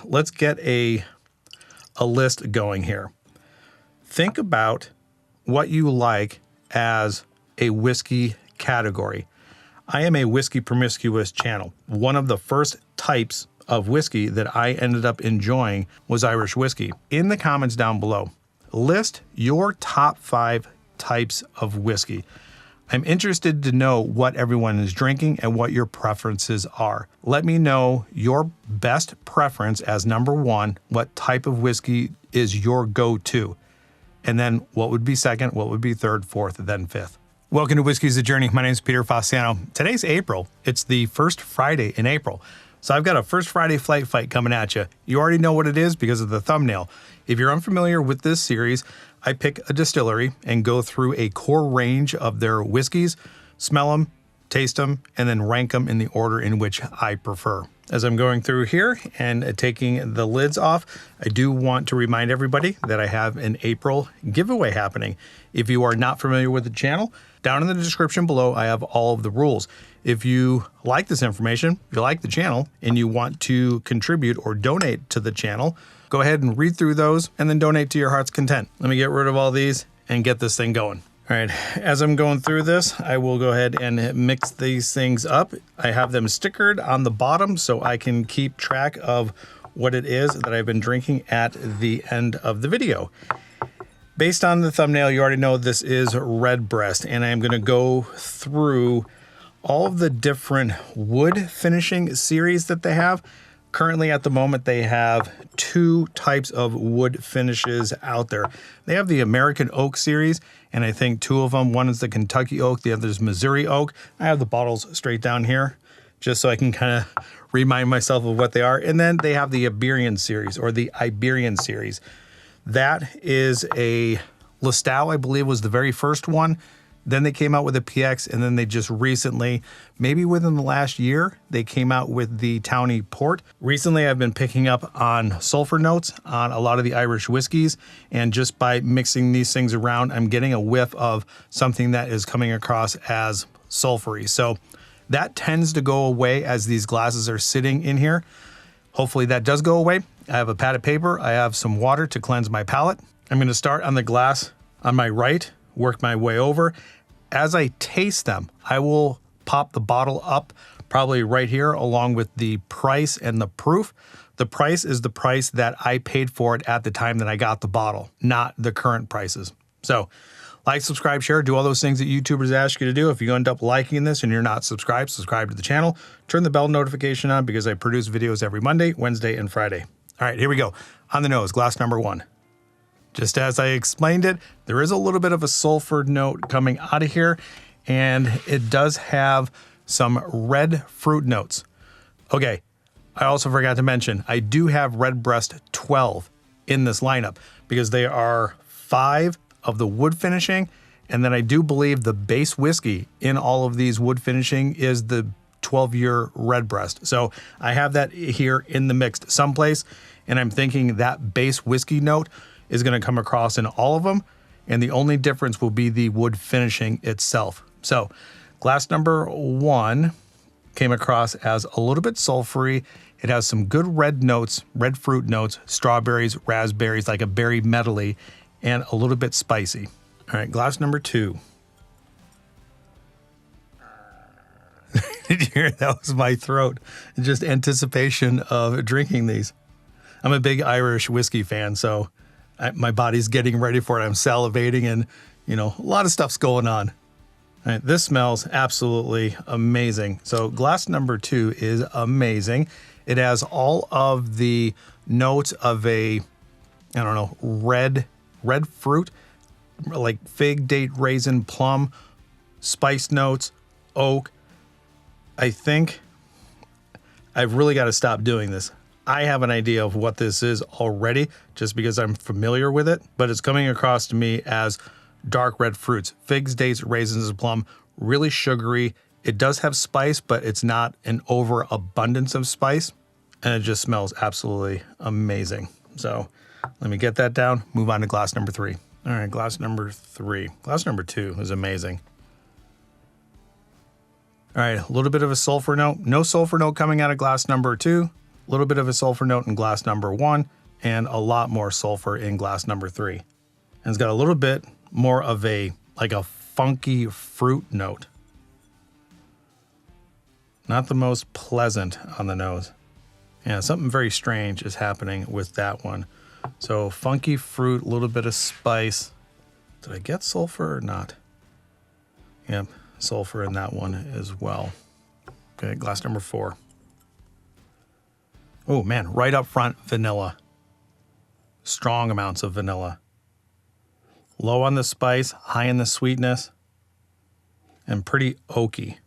let's get a list going here. Think about what you like as a whiskey category. I am a whiskey promiscuous channel. One of the first types of whiskey that I ended up enjoying was Irish whiskey. In the comments down below, list your top 5 types of whiskey. I'm interested to know what everyone is drinking and what your preferences are. Let me know your best preference as number 1, what type of whiskey is your go-to, and then what would be second, what would be third, fourth, then fifth. Welcome to Whiskey's The Journey. My name is Peter Fossiano. Today's April. It's the first Friday in April. So I've got a first Friday flight fight coming at you. You already know what it is because of the thumbnail. If you're unfamiliar with this series, I pick a distillery and go through a core range of their whiskeys, smell them, taste them, and then rank them in the order in which I prefer. As I'm going through here and taking the lids off, I do want to remind everybody that I have an April giveaway happening. If you are not familiar with the channel, down in the description below, I have all of the rules. If you like this information, if you like the channel, and you want to contribute or donate to the channel, go ahead and read through those and then donate to your heart's content. Let me get rid of all these and get this thing going. All right, as I'm going through this, I will go ahead and mix these things up. I have them stickered on the bottom so I can keep track of what it is that I've been drinking at the end of the video. Based on the thumbnail, you already know this is Redbreast, and I'm gonna go through all of the different wood finishing series that they have. Currently at the moment, they have 2 types of wood finishes out there. They have the American Oak series, and I think 2 of them, one is the Kentucky Oak, the other is Missouri Oak. I have the bottles straight down here, just so I can kind of remind myself of what they are. And then they have the Iberian series, or the Iberian series. That is a Listau, I believe, was the very first one. Then they came out with a PX, and then they just recently, maybe within the last year, they came out with the Towny Port. Recently, I've been picking up on sulfur notes on a lot of the Irish whiskeys, and just by mixing these things around, I'm getting a whiff of something that is coming across as sulfury. So that tends to go away as these glasses are sitting in here. Hopefully that does go away. I have a pad of paper. I have some water to cleanse my palate. I'm going to start on the glass on my right, work my way over. As I taste them, I will pop the bottle up probably right here along with the price and the proof. The price is the price that I paid for it at the time that I got the bottle, not the current prices. So like, subscribe, share, do all those things that YouTubers ask you to do. If you end up liking this and you're not subscribed, subscribe to the channel. Turn the bell notification on because I produce videos every Monday, Wednesday, and Friday. All right, here we go. On the nose, glass number 1. Just as I explained it, there is a little bit of a sulfur note coming out of here, and it does have some red fruit notes. Okay, I also forgot to mention, I do have Redbreast 12 in this lineup because they are 5 of the wood finishing, and then I do believe the base whiskey in all of these wood finishing is the 12-year Redbreast. So I have that here in the mixed someplace, and I'm thinking that base whiskey note is going to come across in all of them, and the only difference will be the wood finishing itself. So glass number 1 came across as a little bit sulfury. It has some good red notes, red fruit notes, strawberries, raspberries, like a berry medley, and a little bit spicy. All right, glass number 2. Did you hear? That was my throat. Just anticipation of drinking these. I'm a big Irish whiskey fan, so my body's getting ready for it. I'm salivating, and a lot of stuff's going on. All right, this smells absolutely amazing. So glass number 2 is amazing. It has all of the notes of a, I don't know, red fruit, like fig, date, raisin, plum, spice notes, oak. I think I've really got to stop doing this. I have an idea of what this is already just because I'm familiar with it, but it's coming across to me as dark red fruits, figs, dates, raisins, and plum, really sugary. It does have spice, but it's not an overabundance of spice, and it just smells absolutely amazing. So let me get that down, move on to glass number 3. All right, glass number 3. Glass number 2 is amazing. All right, a little bit of a sulfur note. No sulfur note coming out of glass number 2. A little bit of a sulfur note in glass number 1 and a lot more sulfur in glass number 3. And it's got a little bit more of a funky fruit note. Not the most pleasant on the nose. Yeah, something very strange is happening with that one. So funky fruit, a little bit of spice. Did I get sulfur or not? Yep, sulfur in that one as well. Okay, glass number 4. Oh man, right up front, vanilla. Strong amounts of vanilla. Low on the spice, high in the sweetness, and pretty oaky.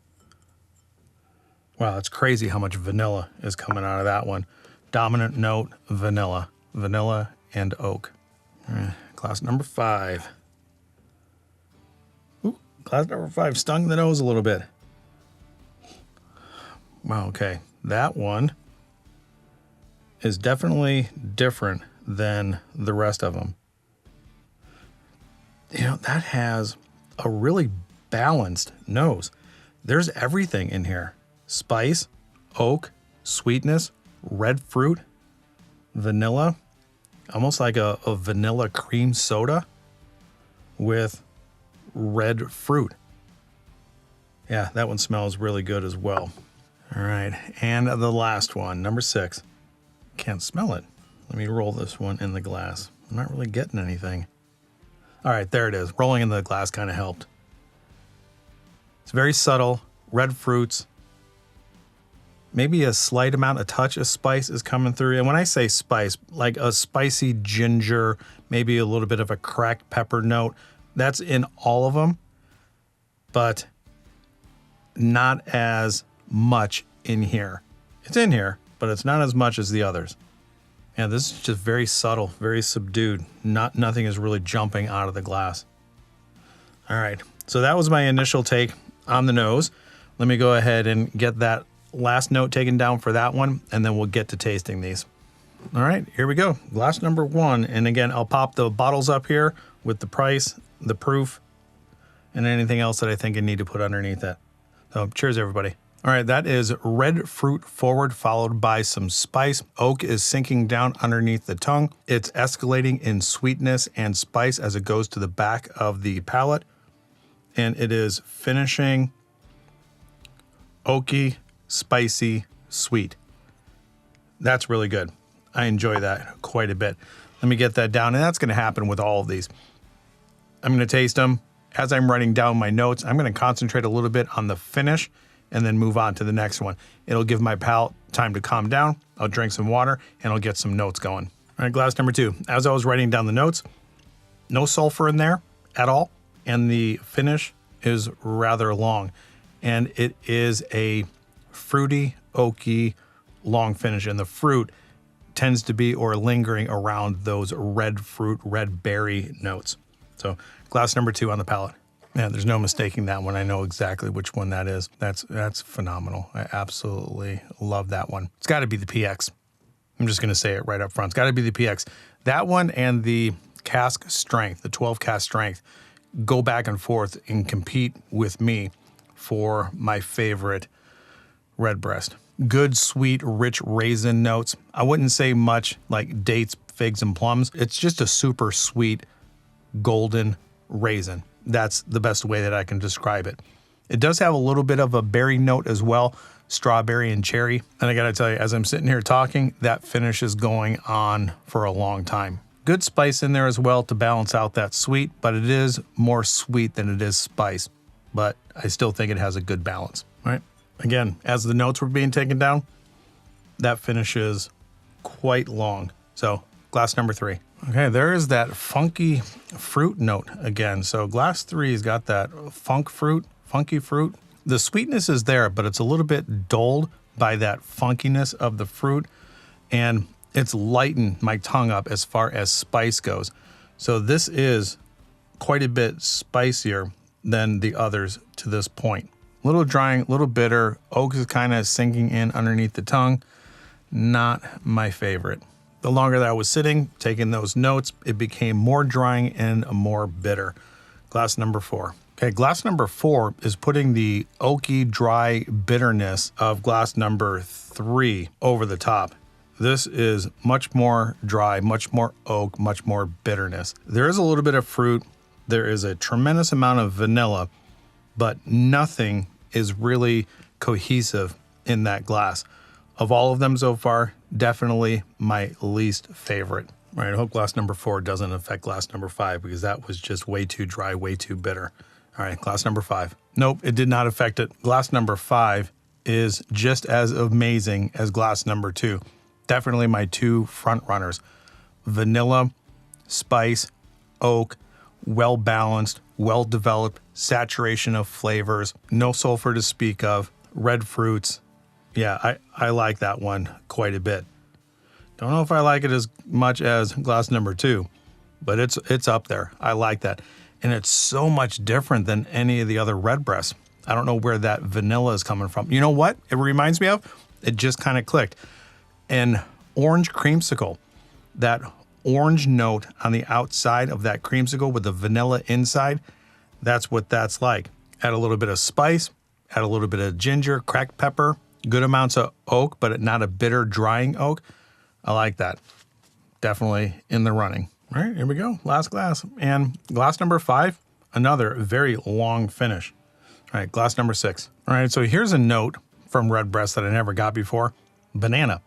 Wow, it's crazy how much vanilla is coming out of that one. Dominant note, vanilla. Vanilla and oak. All right, glass number 5. Ooh, glass number 5 stung the nose a little bit. Wow, okay. That one is definitely different than the rest of them. You know, that has a really balanced nose. There's everything in here. Spice, oak, sweetness, red fruit, vanilla, almost like a vanilla cream soda with red fruit. Yeah, that one smells really good as well. All right, and the last one, number 6. Can't smell it. Let me roll this one in the glass. I'm not really getting anything. All right, there it is. Rolling in the glass kind of helped. It's very subtle, red fruits. Maybe a slight amount, a touch of spice is coming through. And when I say spice, like a spicy ginger, maybe a little bit of a cracked pepper note, that's in all of them, but not as much in here. It's in here, but it's not as much as the others. Yeah, this is just very subtle, very subdued. Nothing is really jumping out of the glass. All right, so that was my initial take on the nose. Let me go ahead and get that last note taken down for that one, and then we'll get to tasting these. All right, here we go. Glass number 1. And again, I'll pop the bottles up here with the price, the proof, and anything else that I think I need to put underneath it. So cheers, everybody. All right, that is red fruit forward, followed by some spice. Oak is sinking down underneath the tongue. It's escalating in sweetness and spice as it goes to the back of the palate. And it is finishing oaky, spicy, sweet. That's really good. I enjoy that quite a bit. Let me get that down, and that's going to happen with all of these. I'm going to taste them. As I'm writing down my notes, I'm going to concentrate a little bit on the finish and then move on to the next one. It'll give my palate time to calm down. I'll drink some water, and I'll get some notes going. All right, glass number 2. As I was writing down the notes, no sulfur in there at all, and the finish is rather long, and it is a fruity, oaky, long finish, and the fruit tends to be or lingering around those red fruit, red berry notes. So glass number 2 on the palate. Yeah, there's no mistaking that one. I know exactly which one that is. That's phenomenal. I absolutely love that one. It's got to be the PX. I'm just going to say it right up front. It's got to be the PX. That one and the cask strength, the 12 cask strength, go back and forth and compete with me for my favorite Redbreast. Good, sweet, rich raisin notes. I wouldn't say much like dates, figs, and plums. It's just a super sweet, golden raisin. That's the best way that I can describe it. It does have a little bit of a berry note as well, strawberry and cherry. And I gotta tell you, as I'm sitting here talking, that finish is going on for a long time. Good spice in there as well to balance out that sweet, but it is more sweet than it is spice. But I still think it has a good balance, right? Again, as the notes were being taken down, that finish is quite long. So glass number 3. Okay, there is that funky fruit note again. So glass 3's got that funky fruit. The sweetness is there, but it's a little bit dulled by that funkiness of the fruit, and it's lightened my tongue up as far as spice goes. So this is quite a bit spicier than the others to this point. A little drying, a little bitter. Oak is kind of sinking in underneath the tongue. Not my favorite. The longer that I was sitting, taking those notes, it became more drying and more bitter. Glass number 4. Okay, glass number 4 is putting the oaky, dry bitterness of glass number 3 over the top. This is much more dry, much more oak, much more bitterness. There is a little bit of fruit. There is a tremendous amount of vanilla, but nothing is really cohesive in that glass. Of all of them so far, definitely my least favorite. All right, I hope glass number 4 doesn't affect glass number 5 because that was just way too dry, way too bitter. All right, glass number 5. Nope, it did not affect it. Glass number 5 is just as amazing as glass number 2. Definitely my 2 front runners. Vanilla, spice, oak, well balanced, well developed, saturation of flavors, no sulfur to speak of, red fruits. Yeah, I like that one quite a bit. Don't know if I like it as much as glass number 2, but it's up there. I like that. And it's so much different than any of the other Redbreasts. I don't know where that vanilla is coming from. You know what it reminds me of? It just kind of clicked. An orange creamsicle. That orange note on the outside of that creamsicle with the vanilla inside, that's what that's like. Add a little bit of spice, add a little bit of ginger, cracked pepper, good amounts of oak, but not a bitter drying oak. I like that. Definitely in the running. All right, here we go. Last glass. And glass number 5, another very long finish. All right, glass number 6. All right, so here's a note from Redbreast that I never got before. Banana.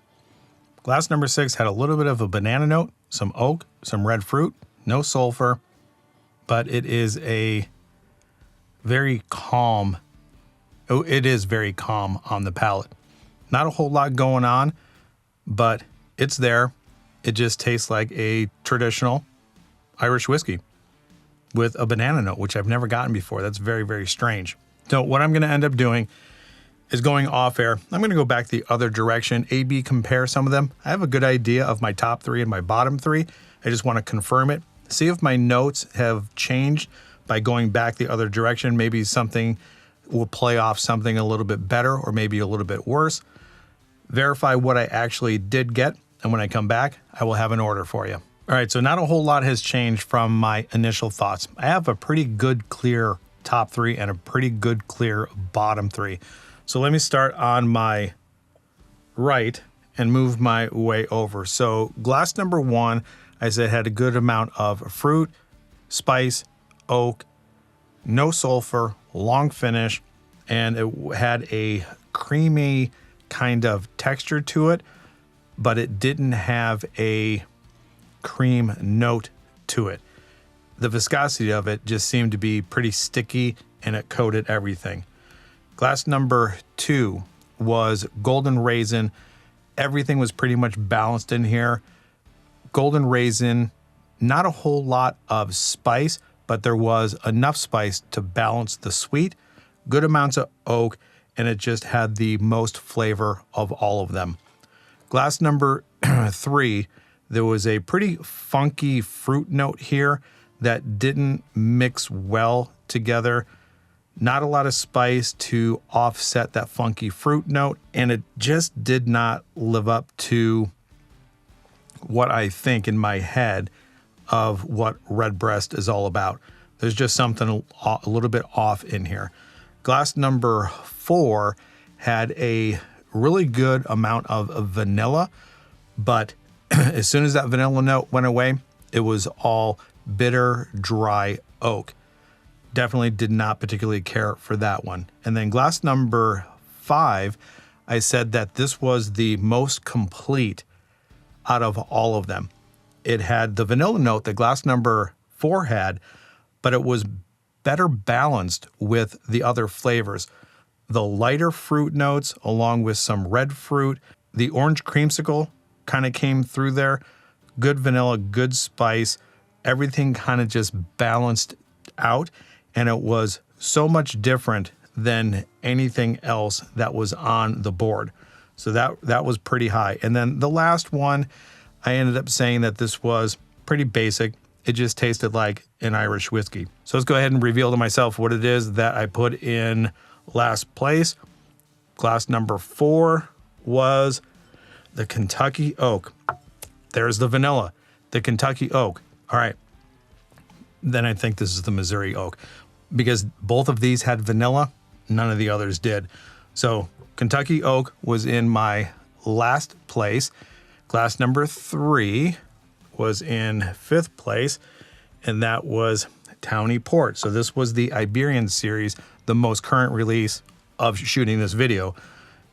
Glass number 6 had a little bit of a banana note, some oak, some red fruit, no sulfur, but it is a very calm. Oh, it is very calm on the palate. Not a whole lot going on, but it's there. It just tastes like a traditional Irish whiskey with a banana note, which I've never gotten before. That's very, very strange. So what I'm going to end up doing is going off air. I'm going to go back the other direction, A/B compare some of them. I have a good idea of my top 3 and my bottom 3. I just want to confirm it. See if my notes have changed by going back the other direction. Maybe something will play off something a little bit better or maybe a little bit worse. Verify what I actually did get. And when I come back, I will have an order for you. All right, so not a whole lot has changed from my initial thoughts. I have a pretty good, clear top 3 and a pretty good, clear bottom 3. So let me start on my right and move my way over. So glass number 1, I said had a good amount of fruit, spice, oak, no sulfur, long finish, and it had a creamy kind of texture to it, but it didn't have a cream note to it. The viscosity of it just seemed to be pretty sticky and it coated everything. Glass number 2 was golden raisin. Everything was pretty much balanced in here. Golden raisin, not a whole lot of spice, but there was enough spice to balance the sweet, good amounts of oak, and it just had the most flavor of all of them. Glass number 3, there was a pretty funky fruit note here that didn't mix well together. Not a lot of spice to offset that funky fruit note, and it just did not live up to what I think in my head of what Redbreast is all about. There's just something a little bit off in here. Glass number 4 had a really good amount of vanilla, but as soon as that vanilla note went away, it was all bitter, dry oak. Definitely did not particularly care for that one. And then glass number 5, I said that this was the most complete out of all of them. It had the vanilla note that glass number 4 had, but it was better balanced with the other flavors. The lighter fruit notes along with some red fruit, the orange creamsicle kind of came through there. Good vanilla, good spice, everything kind of just balanced out. And it was so much different than anything else that was on the board. So that was pretty high. And then the last one, I ended up saying that this was pretty basic. It just tasted like an Irish whiskey. So let's go ahead and reveal to myself what it is that I put in last place. Glass number 4 was the Kentucky Oak. There's the vanilla, the Kentucky Oak. All right. Then I think this is the Missouri Oak, because both of these had vanilla, none of the others did. So Kentucky Oak was in my last place. Glass number 3 was in 5th place, and that was Tawny Port. So this was the Iberian series, the most current release of shooting this video,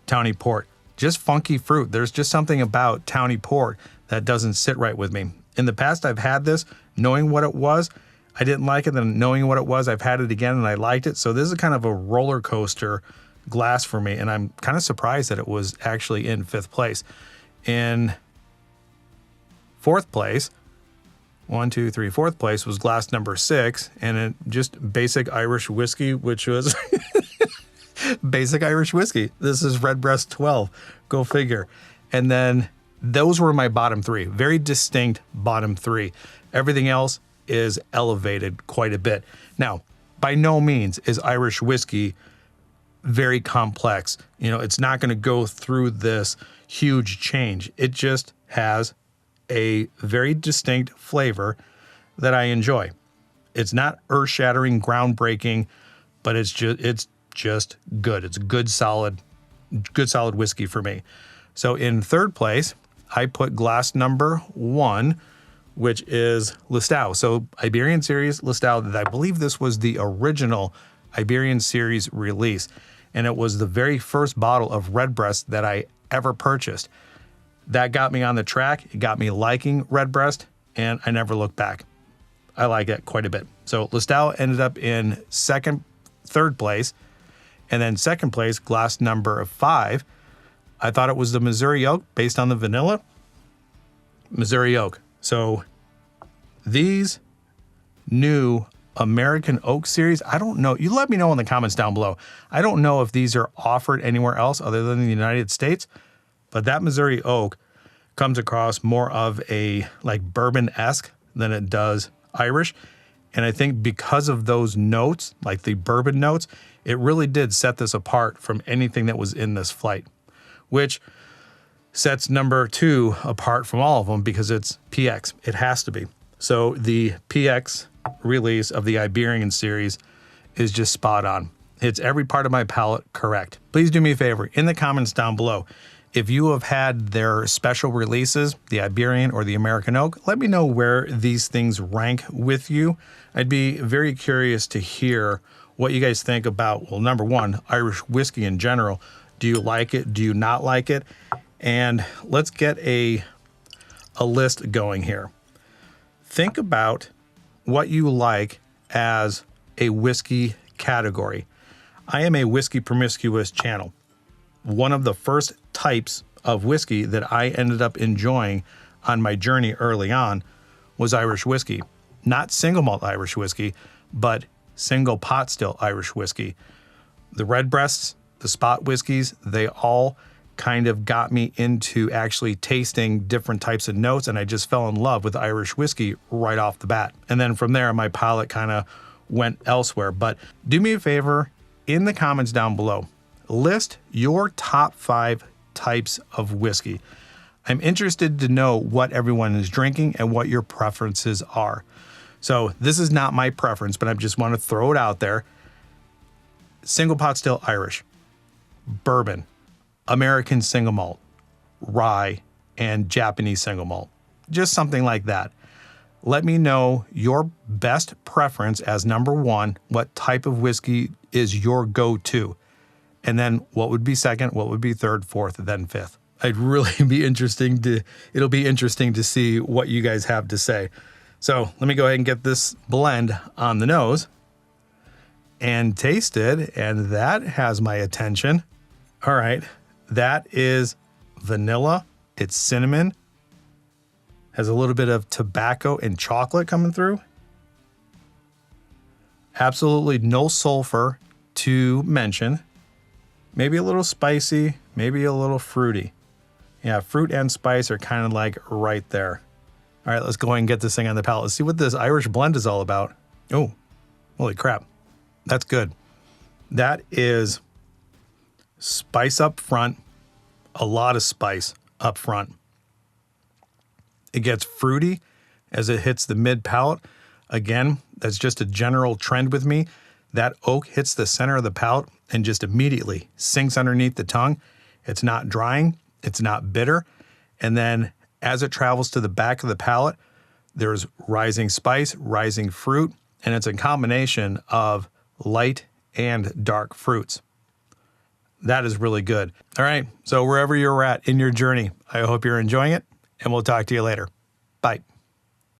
Tawny Port. Just funky fruit. There's just something about Tawny Port that doesn't sit right with me. In the past, I've had this, knowing what it was, I didn't like it, then knowing what it was, I've had it again and I liked it. So this is kind of a roller coaster glass for me, and I'm kind of surprised that it was actually in 5th place. In 4th place, 4th place was glass number 6, and it just basic Irish whiskey, which was basic Irish whiskey. This is Redbreast 12, go figure. And then those were my bottom 3, very distinct bottom 3. Everything else is elevated quite a bit. Now, by no means is Irish whiskey very complex. You know, it's not going to go through this huge change. It just has a very distinct flavor that I enjoy. It's not earth-shattering, groundbreaking, but it's just good. It's good solid whiskey for me. So in 3rd place, I put glass number 1, which is Listau. So Iberian series Listau, I believe this was the original Iberian series release, and it was the very first bottle of Redbreast that I ever purchased. That got me on the track. It got me liking Redbreast, and I never looked back. I like it quite a bit. So Listau ended up in 3rd place, and then 2nd place, glass number 5. I thought it was the Missouri Oak based on the vanilla. Missouri Oak. So these new American Oak series, I don't know. You let me know in the comments down below. I don't know if these are offered anywhere else other than the United States, but that Missouri Oak comes across more of a like bourbon-esque than it does Irish. And I think because of those notes, like the bourbon notes, it really did set this apart from anything that was in this flight, which sets number 2 apart from all of them because it's PX. It has to be. So the PX release of the Iberian series is just spot on. It's every part of my palate correct. Please do me a favor, in the comments down below, if you have had their special releases, the Iberian or the American Oak, let me know where these things rank with you. I'd be very curious to hear what you guys think about, well, number 1, Irish whiskey in general. Do you like it? Do you not like it? And let's get a list going here. Think about what you like as a whiskey category. I am a whiskey promiscuous channel. One of the first types of whiskey that I ended up enjoying on my journey early on was Irish whiskey. Not single malt Irish whiskey, but single pot still Irish whiskey. The Redbreasts, the spot whiskeys, they all kind of got me into actually tasting different types of notes, and I just fell in love with Irish whiskey right off the bat. And then from there, my palate kind of went elsewhere. But do me a favor, in the comments down below, list your top 5 types of whiskey. I'm interested to know what everyone is drinking and what your preferences are. So this is not my preference, but I just want to throw it out there. Single pot still Irish, bourbon, American single malt, rye, and Japanese single malt. Just something like that. Let me know your best preference as number 1. What type of whiskey is your go-to? And then what would be 2nd, what would be 3rd, 4th, then 5th? It'll be interesting to see what you guys have to say. So let me go ahead and get this blend on the nose and taste it. And that has my attention. All right. That is vanilla. It's cinnamon. Has a little bit of tobacco and chocolate coming through. Absolutely no sulfur to mention. Maybe a little spicy, maybe a little fruity. Yeah, fruit and spice are kind of like right there. All right, let's go ahead and get this thing on the palate. Let's see what this Irish blend is all about. Oh, holy crap. That's good. That is spice up front, a lot of spice up front. It gets fruity as it hits the mid palate. Again, that's just a general trend with me. That oak hits the center of the palate and just immediately sinks underneath the tongue. It's not drying, it's not bitter. And then As it travels to the back of the palate, there's rising spice, rising fruit, and it's a combination of light and dark fruits. That is really good. All right, so wherever you're at in your journey, I hope you're enjoying it, and we'll talk to you later. Bye.